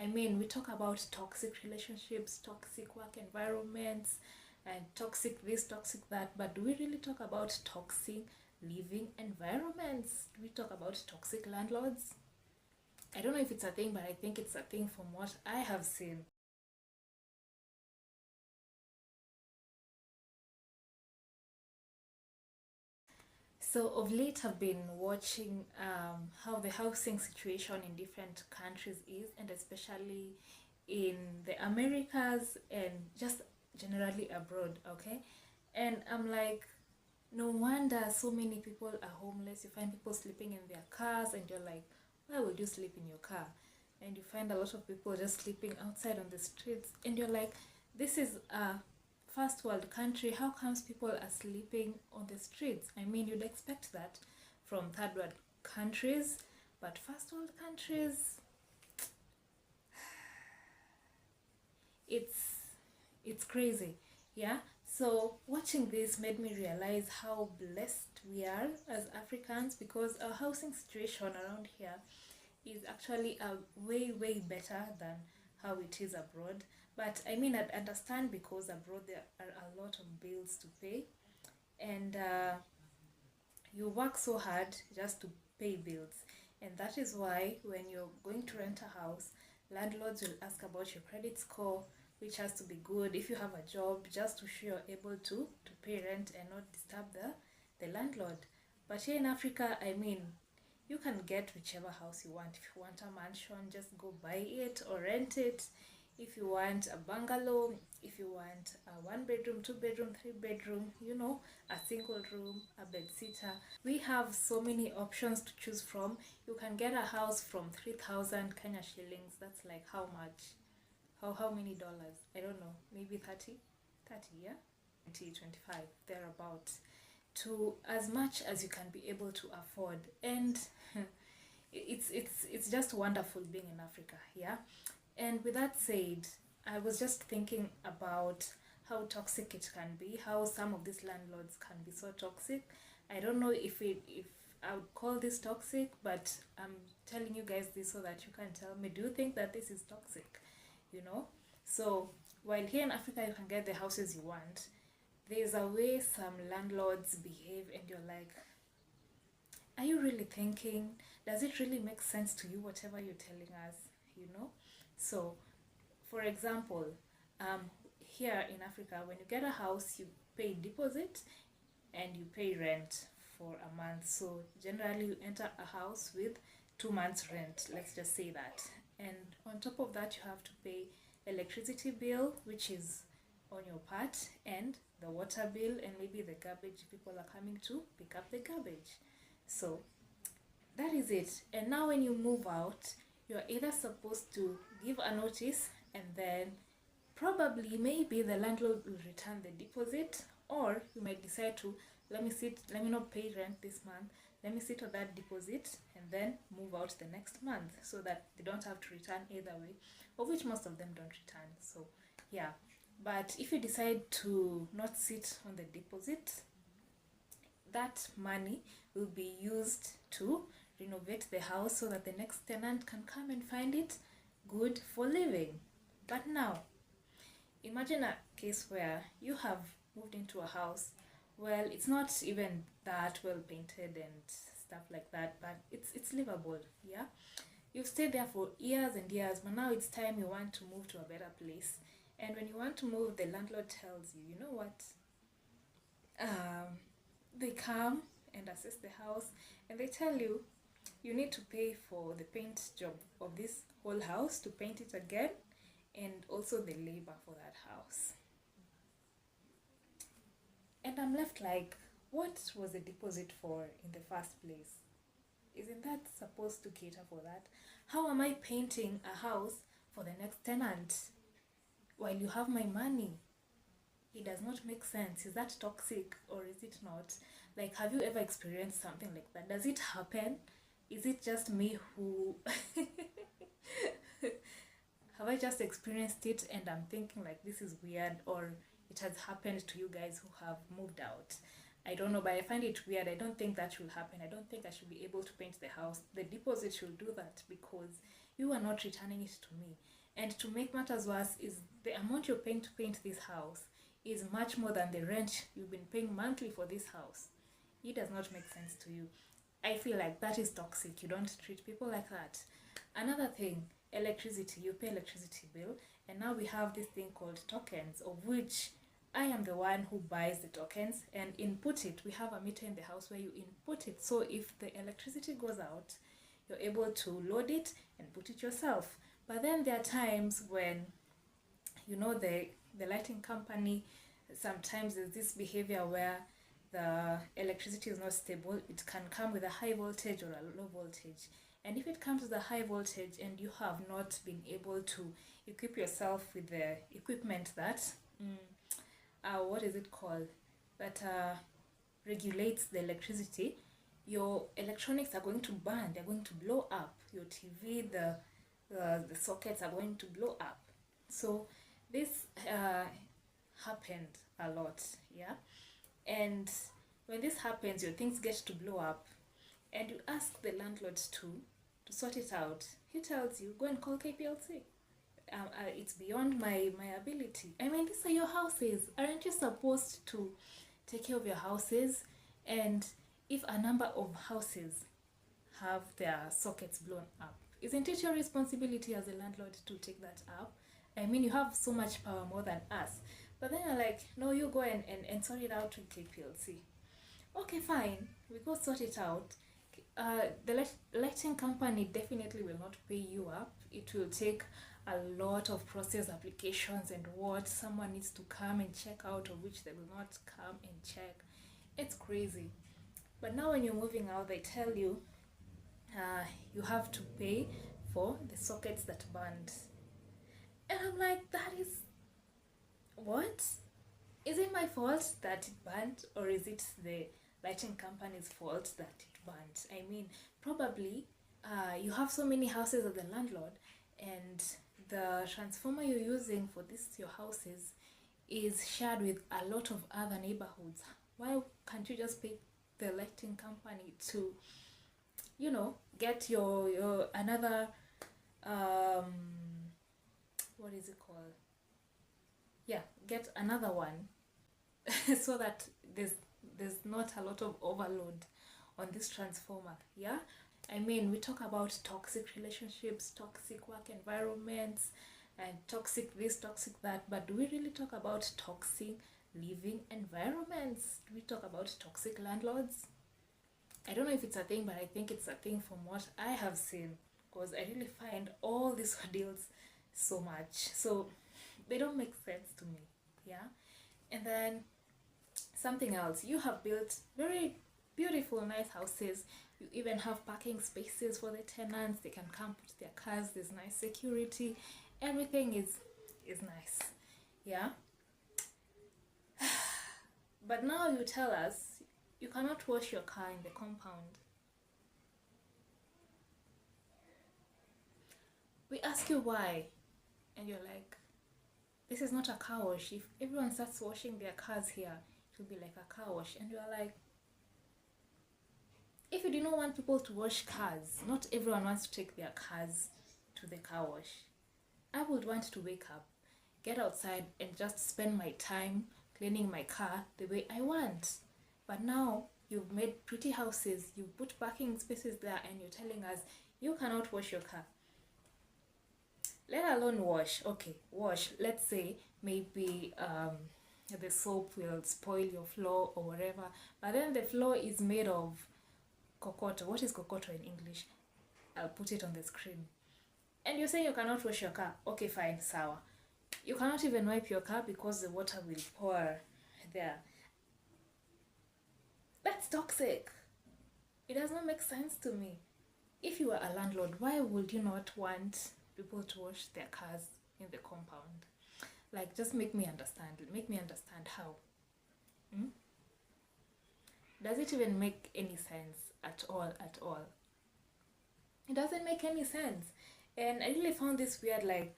mean, we talk about toxic relationships, toxic work environments, and toxic this, toxic that, but do we really talk about toxic living environments? Do we talk about toxic landlords? I don't know if it's a thing, but I think it's a thing from what I have seen. So of late, I've been watching how the housing situation in different countries is, and especially in the Americas and just generally abroad. Okay, and I'm like, no wonder so many people are homeless. You find people sleeping in their cars, and you're like, why would you sleep in your car? And you find a lot of people just sleeping outside on the streets, and you're like, this is a first world country. How comes people are sleeping on the streets? I mean, you'd expect that from third world countries, but first world countries, it's it's crazy. Yeah, so watching this made me realize how blessed we are as Africans, because our housing situation around here is actually a way better than how it is abroad. But I mean, I understand, because abroad there are a lot of bills to pay, and you work so hard just to pay bills. And that is why when you're going to rent a house, landlords will ask about your credit score, which has to be good if you have a job, just to show you're able to pay rent and not disturb the landlord. But here in Africa, I mean, you can get whichever house you want. If you want a mansion, just go buy it or rent it. If you want a bungalow, if you want a 1 bedroom, 2 bedroom, 3 bedroom, a single room, a bed sitter, we have so many options to choose from. You can get a house from 3,000 Kenya shillings. That's like how much? How many dollars? I don't know. Maybe 30, yeah? 20, 25, thereabout, to as much as you can be able to afford. And it's just wonderful being in Africa, yeah. And with that said, I was just thinking about how toxic it can be, how some of these landlords can be so toxic. I don't know if I would call this toxic, but I'm telling you guys this so that you can tell me, do you think that this is toxic? So while here in Africa you can get the houses you want, there's a way some landlords behave, and you're like, are you really thinking? Does it really make sense to you, whatever you're telling us? So for example, here in Africa, when you get a house, you pay deposit and you pay rent for a month. So generally you enter a house with 2 months rent, let's just say that. And on top of that, you have to pay electricity bill, which is on your part, and the water bill, and maybe the garbage, people are coming to pick up the garbage. So that is it. And now when you move out, you're either supposed to give a notice, and then probably maybe the landlord will return the deposit, or you might decide to, let me not pay rent this month, let me sit on that deposit and then move out the next month, so that they don't have to return either way, of which most of them don't return. So yeah, but if you decide to not sit on the deposit, that money will be used to renovate the house, so that the next tenant can come and find it good for living. But now, imagine a case where you have moved into a house, well, it's not even that well painted and stuff like that, but it's livable, yeah. You've stayed there for years and years, but now it's time you want to move to a better place. And when you want to move, the landlord tells you, you know what, they come and assess the house, and they tell you, you need to pay for the paint job of this whole house, to paint it again, and also the labor for that house. And I'm left like, what was the deposit for in the first place? Isn't that supposed to cater for that? How am I painting a house for the next tenant while you have my money? It does not make sense. Is that toxic or is it not? Like, have you ever experienced something like that? Does it happen? Is it just me who have I just experienced it and I'm thinking like this is weird, or it has happened to you guys who have moved out? I don't know, but I find it weird. I don't think that should happen. I don't think I should be able to paint the house. The deposit should do that, because you are not returning it to me. And to make matters worse is the amount you're paying to paint this house is much more than the rent you've been paying monthly for this house. It does not make sense to you. I feel like that is toxic. You don't treat people like that. Another thing, electricity. You pay electricity bill, and now we have this thing called tokens, of which I am the one who buys the tokens and input it. We have a meter in the house where you input it. So if the electricity goes out, you're able to load it and put it yourself. But then there are times when, the lighting company, sometimes there's this behavior where the electricity is not stable. It can come with a high voltage or a low voltage. And if it comes with a high voltage and you have not been able to equip yourself with the equipment that, what is it called? That regulates the electricity, your electronics are going to burn. They're going to blow up. Your TV, the sockets are going to blow up. So this happened a lot, yeah? And when this happens, your things get to blow up, and you ask the landlord to sort it out. He tells you, go and call KPLC. It's beyond my ability. I mean, these are your houses. Aren't you supposed to take care of your houses? And if a number of houses have their sockets blown up, isn't it your responsibility as a landlord to take that up? I mean, you have so much power, more than us. But then you're like, no, you go and sort it out with KPLC. Okay, fine. We go sort it out. The lighting company definitely will not pay you up. It will take a lot of process applications and what someone needs to come and check out, of which they will not come and check. It's crazy. But now when you're moving out, they tell you you have to pay for the sockets that burned. And I'm like, that is... what? Is it my fault that it burnt, or is it the lighting company's fault that it burnt? I mean, probably you have so many houses as a landlord, and the transformer you're using for your houses is shared with a lot of other neighborhoods. Why can't you just pay the lighting company to, get your another what is it called? Yeah, get another one so that there's not a lot of overload on this transformer. Yeah, I mean, we talk about toxic relationships, toxic work environments, and toxic this, toxic that, but do we really talk about toxic living environments? Do we talk about toxic landlords? I don't know if it's a thing, but I think it's a thing from what I have seen, because I really find all these ordeals so much. So they don't make sense to me, yeah? And then something else, you have built very beautiful, nice houses. You even have parking spaces for the tenants. They can come put their cars. There's nice security. Everything is nice, yeah? But now you tell us you cannot wash your car in the compound. We ask you why, and you're like, this is not a car wash. If everyone starts washing their cars here, it will be like a car wash. And you're like, if you do not want people to wash cars, not everyone wants to take their cars to the car wash. I would want to wake up, get outside, and just spend my time cleaning my car the way I want. But now you've made pretty houses, you've put parking spaces there, and you're telling us you cannot wash your car. Let alone wash. Okay, wash. Let's say maybe the soap will spoil your floor or whatever, but then the floor is made of kokoto. What is kokoto in English? I'll put it on the screen. And you're saying you cannot wash your car. Okay, fine, sour. You cannot even wipe your car because the water will pour there. That's toxic. It does not make sense to me. If you are a landlord, why would you not want people to wash their cars in the compound? Like, just make me understand. Make me understand how. Does it even make any sense at all? It doesn't make any sense. And I really found this weird, like,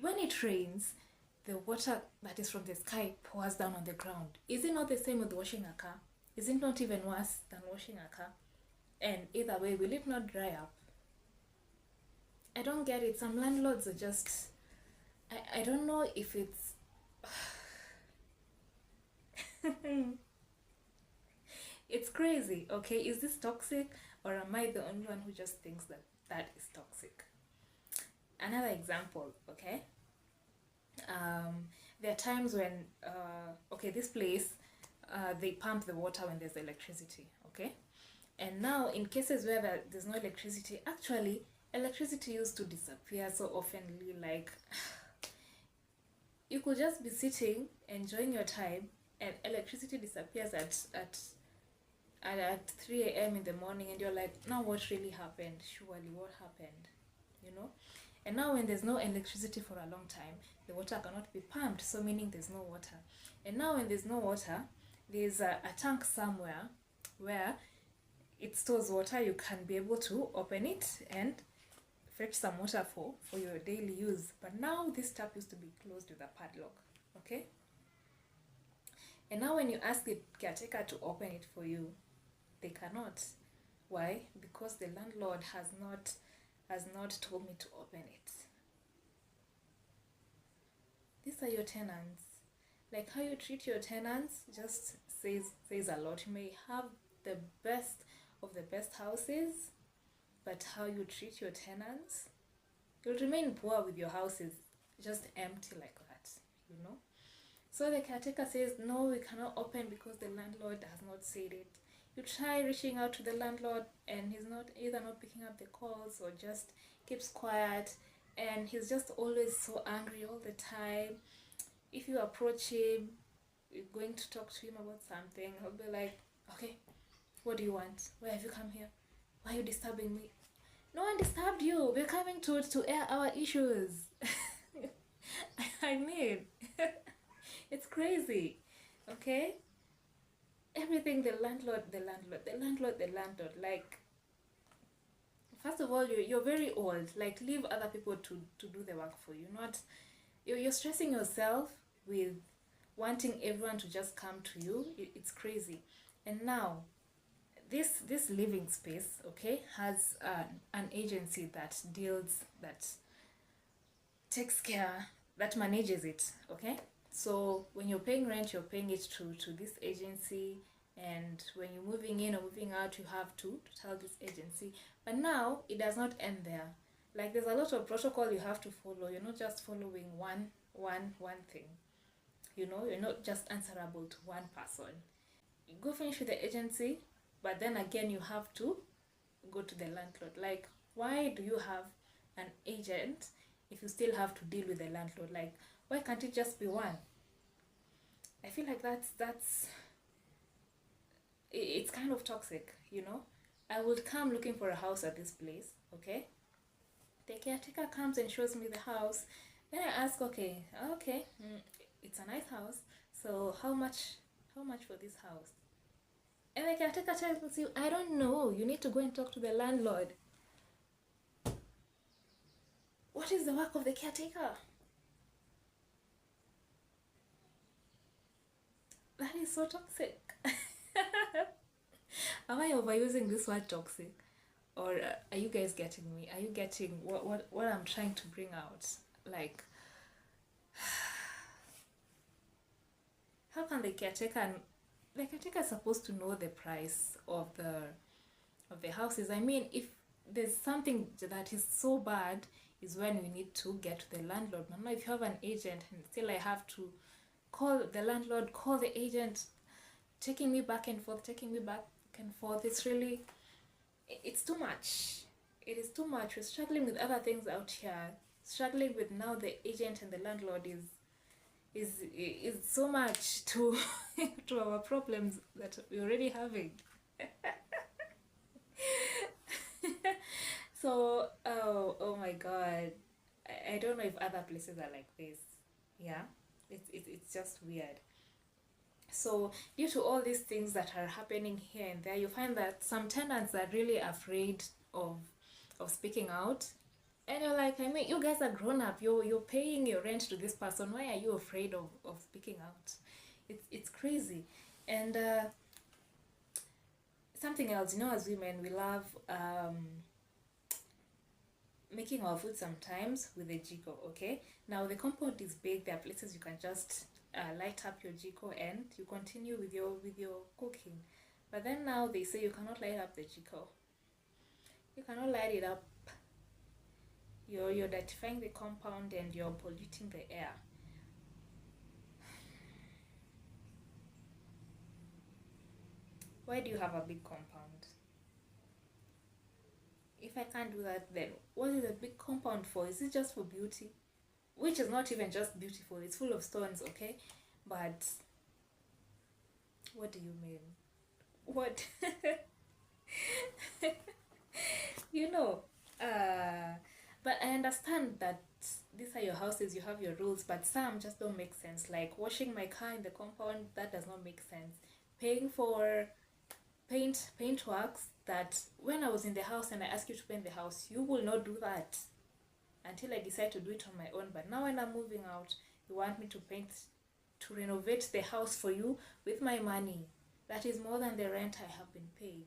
when it rains, the water that is from the sky pours down on the ground. Is it not the same with washing a car? Is it not even worse than washing a car? And either way, will it not dry up? I don't get it. Some landlords are just, I don't know if it's it's crazy. Okay, is this toxic, or am I the only one who just thinks that that is toxic? Another example, okay. There are times when okay, this place, they pump the water when there's electricity, okay. And now in cases where there's no electricity, actually electricity used to disappear so oftenly. Like, you could just be sitting enjoying your time, and electricity disappears at 3 a.m. in the morning, and you're like, now what really happened? Surely, what happened? You know? And now when there's no electricity for a long time, the water cannot be pumped, so meaning there's no water. And now when there's no water, there's a tank somewhere where it stores water. You can be able to open it and fetch some water for your daily use. But now this tap used to be closed with a padlock, okay? And now when you ask the caretaker to open it for you, they cannot. Why? Because the landlord has not told me to open it. These are your tenants. Like, how you treat your tenants just says a lot. You may have the best of the best houses, but how you treat your tenants, you'll remain poor with your houses just empty like that, you know. So the caretaker says, no, we cannot open because the landlord has not said it. You try reaching out to the landlord, and he's not picking up the calls, or just keeps quiet, and he's just always so angry all the time. If you approach him, you're going to talk to him about something, he'll be like, okay, what do you want? Why have you come here? Why are you disturbing me? No one disturbed you. We're coming to air our issues. I mean, it's crazy, okay? Everything the landlord. Like, first of all, you're very old. Like, leave other people to do the work for you. Not you're stressing yourself with wanting everyone to just come to you. It's crazy. And now, this living space, okay, has an agency that takes care, that manages it, okay. So when you're paying rent, you're paying it to this agency, and when you're moving in or moving out, you have to tell this agency. But now it does not end there. Like, there's a lot of protocol you have to follow. You're not just following one thing, you know. You're not just answerable to one person. You go finish with the agency, but then again you have to go to the landlord. Like, why do you have an agent if you still have to deal with the landlord? Like, why can't it just be one? I feel like that's it's kind of toxic, you know. I would come looking for a house at this place, okay. The caretaker comes and shows me the house. Then I ask, okay, it's a nice house, so how much for this house? And the caretaker tells you, I don't know, you need to go and talk to the landlord. What is the work of the caretaker? That is so toxic. Am I overusing this word toxic? Or are you guys getting me? Are you getting what I'm trying to bring out? Like, how can the caretaker is supposed to know the price of the houses? I mean, if there's something that is so bad, is when we need to get to the landlord. Now, if you have an agent and still I have to call the landlord, call the agent, taking me back and forth, it's really, it's too much. It is too much. We're struggling with other things out here. Struggling with now the agent and the landlord is so much to to our problems that we're already having. So, oh my God, I don't know if other places are like this. Yeah, it's just weird. So due to all these things that are happening here and there, you find that some tenants are really afraid of speaking out. And you're like, I mean, you guys are grown up. You're paying your rent to this person. Why are you afraid of speaking out? It's crazy. And something else, you know, as women, we love making our food sometimes with a jiko. Okay, now the compound is big. There are places you can just light up your jiko and you continue with your cooking. But then now they say you cannot light up the jiko. You cannot light it up. You're dirtifying the compound and you're polluting the air. Why do you have a big compound? If I can't do that, then what is a big compound for? Is it just for beauty? Which is not even just beautiful, it's full of stones, okay? But what do you mean? What? you know, but I understand that these are your houses, you have your rules, but some just don't make sense. Like washing my car in the compound, that does not make sense. Paying for paint works that when I was in the house and I ask you to paint the house, you will not do that until I decide to do it on my own. But now when I'm moving out, you want me to renovate the house for you with my money. That is more than the rent I have been paying.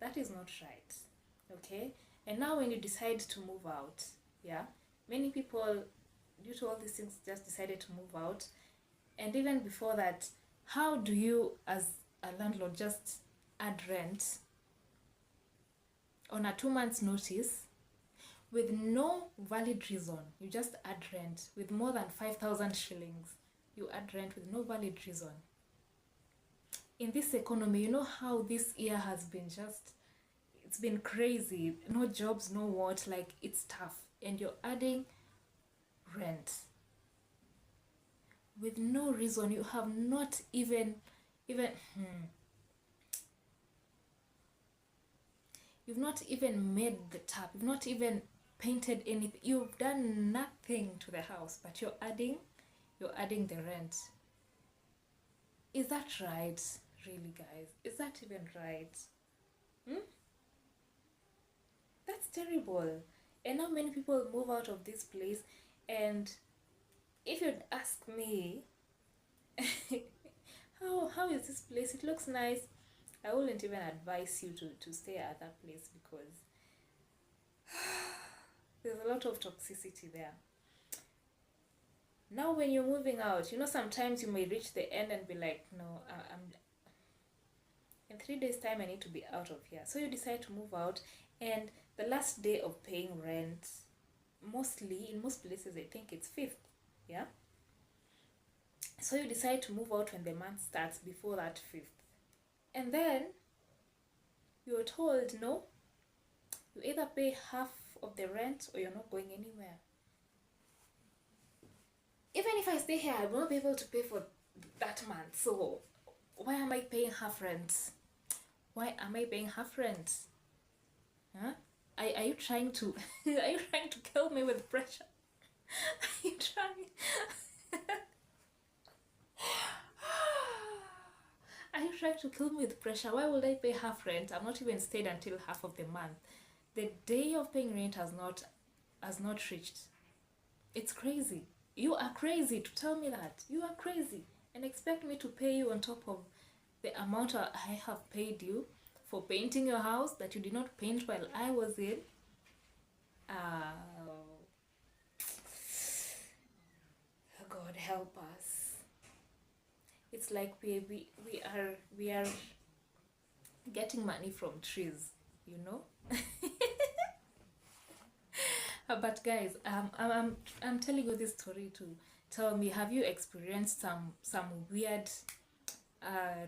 That is not right. Okay? And now when you decide to move out, yeah, many people, due to all these things, just decided to move out. And even before that, how do you as a landlord just add rent on a 2 months notice with no valid reason? You just add rent with more than 5,000 shillings. You add rent with no valid reason. In this economy, you know how this year has been it's been crazy. No jobs, no what, like it's tough. And you're adding rent with no reason. You have not even you've not even made the tap, you've not even painted anything, you've done nothing to the house, but you're adding the rent. Is that right? Really, guys, is that even right? That's terrible. And now many people move out of this place, and if you'd ask me how is this place, it looks nice, I wouldn't even advise you to stay at that place, because there's a lot of toxicity there. Now when you're moving out, you know, sometimes you may reach the end and be like, no, I'm in 3 days time I need to be out of here. So you decide to move out, and the last day of paying rent, mostly in most places I think it's 5th, yeah. So you decide to move out when the month starts, before that 5th, and then you're told, no, you either pay half of the rent or you're not going anywhere. Even if I stay here, I will not be able to pay for that month. So why am I paying half rent? Why am I paying half rent? Huh? Are you trying to are you trying to kill me with pressure? Are you trying? Are you trying to kill me with pressure? Why would I pay half rent? I'm not even stayed until half of the month. The day of paying rent has not reached. It's crazy. You are crazy to tell me that. You are crazy and expect me to pay you on top of the amount I have paid you for painting your house that you did not paint while I was in. God help us. It's like we are getting money from trees, you know. But guys, I'm telling you this story to tell me, have you experienced some weird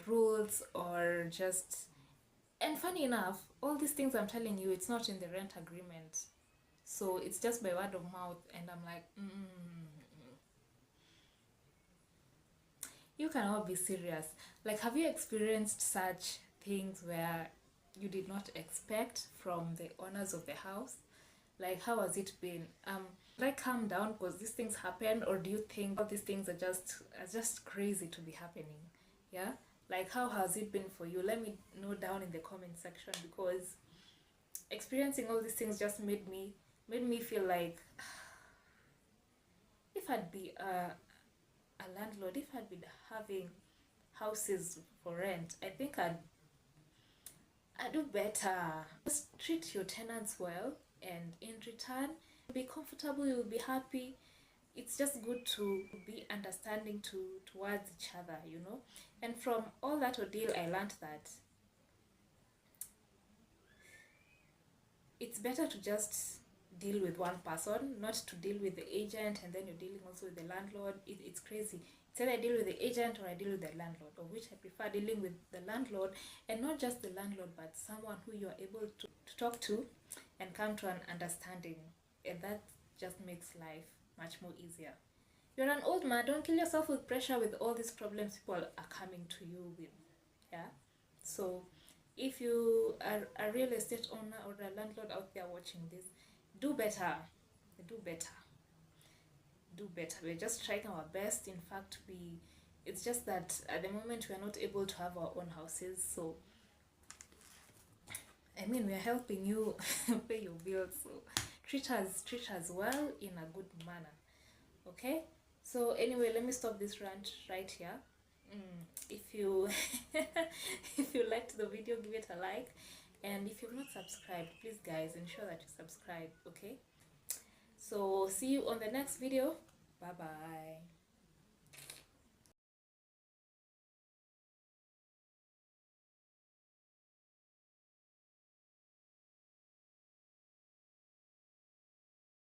rules, or just, and funny enough, all these things I'm telling you, it's not in the rent agreement, so it's just by word of mouth, and I'm like, you cannot be serious. Like, have you experienced such things where you did not expect from the owners of the house? Like, how has it been? Like, calm down because these things happen, or do you think all these things are just crazy to be happening? Yeah, like, how has it been for you? Let me know down in the comment section, because experiencing all these things just made me feel like, if I'd be a landlord, if I'd been having houses for rent, I think I'd do better. Just treat your tenants well, and in return, be comfortable, you'll be happy. It's just good to be understanding towards each other, you know. And from all that ordeal, I learned that it's better to just deal with one person, not to deal with the agent and then you're dealing also with the landlord. It's crazy. It's either I deal with the agent or I deal with the landlord, of which I prefer dealing with the landlord, and not just the landlord, but someone who you're able to talk to and come to an understanding. And that just makes life much more easier. You're an old man, don't kill yourself with pressure with all these problems people are coming to you with. Yeah. So if you are a real estate owner or a landlord out there watching this, do better. Do better. Do better. We're just trying our best. In fact, it's just that at the moment we are not able to have our own houses. So I mean, we are helping you pay your bills. So treat us well in a good manner. Okay? So anyway, let me stop this rant right here. If you if you liked the video, give it a like, and if you've not subscribed, please guys ensure that you subscribe. Okay, so see you on the next video. Bye bye.